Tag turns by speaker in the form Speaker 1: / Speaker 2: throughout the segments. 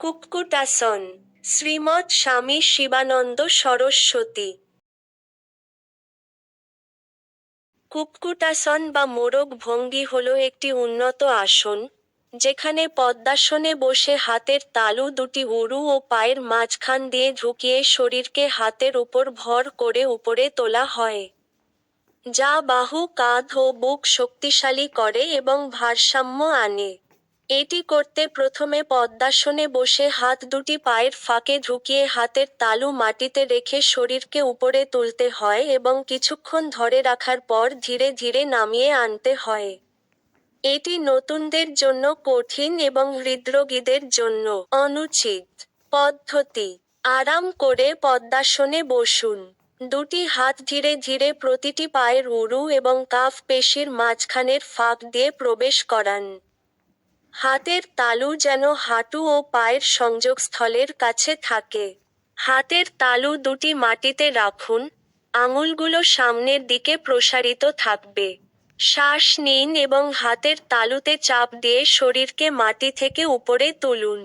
Speaker 1: কুক্কুটাসন। শ্রীমৎ স্বামী শিবানন্দ সরস্বতী। কুক্কুটাসন বা মোরগ ভঙ্গি হল একটি উন্নত আসন, যেখানে পদ্মাসনে বসে হাতের তালু দুটি উরু ও পায়ের মাঝখান দিয়ে ঝুঁকিয়ে শরীরকে হাতের উপর ভর করে উপরে তোলা হয়, যা বাহু, কাঁধ ও বুক শক্তিশালী করে এবং ভারসাম্য আনে। এটি করতে প্রথমে পদ্মাসনে বসে হাত দুটি পায়ের ফাঁকে ঢুকিয়ে হাতের তালু মাটিতে রেখে শরীরকে উপরে তুলতে হয় এবং কিছুক্ষণ ধরে রাখার পর ধীরে ধীরে নামিয়ে আনতে হয়। এটি নতুনদের জন্য কঠিন এবং হৃদরোগীদের জন্য অনুচিত। পদ্ধতি: আরাম করে পদ্মাসনে বসুন। দুটি হাত ধীরে ধীরে প্রতিটি পায়ের উরু এবং কাফ পেশির মাঝখানের ফাঁক দিয়ে প্রবেশ করান। হাতের তালু যেন হাঁটু ও পায়ের সংযোগস্থলের কাছে থাকে। হাতের তালু দুটি মাটিতে রাখুন, আঙুলগুলো সামনের দিকে প্রসারিত থাকবে। শ্বাস নিন এবং হাতের তালুতে চাপ দিয়ে শরীরকে মাটি থেকে উপরে তুলুন।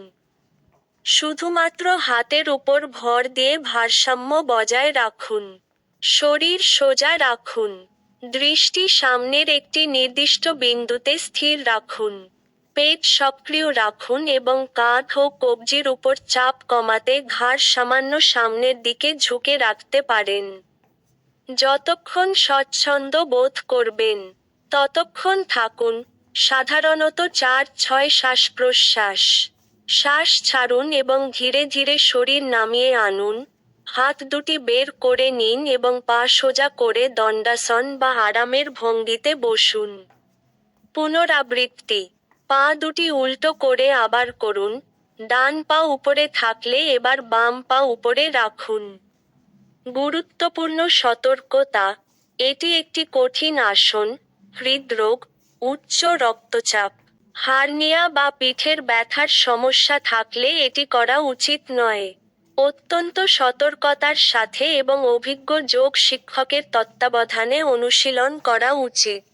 Speaker 1: শুধুমাত্র হাতের উপর ভর দিয়ে ভারসাম্য বজায় রাখুন। শরীর সোজা রাখুন। দৃষ্টি সামনের একটি নির্দিষ্ট বিন্দুতে স্থির রাখুন। পেট সক্রিয় রাখুন এবং কাঁধ ও কবজির উপর চাপ কমাতে ঘাড় সামান্য সামনের দিকে ঝুঁকে রাখতে পারেন। যতক্ষণ স্বচ্ছন্দ বোধ করবেন, ততক্ষণ থাকুন, সাধারণত 4-6 শ্বাস-প্রশ্বাস। শ্বাস ছাড়ুন এবং ধীরে ধীরে শরীর নামিয়ে আনুন। হাত দুটি বের করে নিন এবং পা সোজা করে দণ্ডাসন বা আরামের ভঙ্গিতে বসুন। পুনরাবৃত্তি: পা দুটি উল্টো করে আবার করুন। ডান পা উপরে থাকলে এবার বাম পা উপরে রাখুন। গুরুত্বপূর্ণ সতর্কতা: এটি একটি কঠিন আসন। হৃদরোগ, উচ্চ রক্তচাপ, হার্নিয়া বা পিঠের ব্যথার সমস্যা থাকলে এটি করা উচিত নয়। অত্যন্ত সতর্কতার সাথে এবং অভিজ্ঞ যোগ শিক্ষকের তত্ত্বাবধানে অনুশীলন করা উচিত।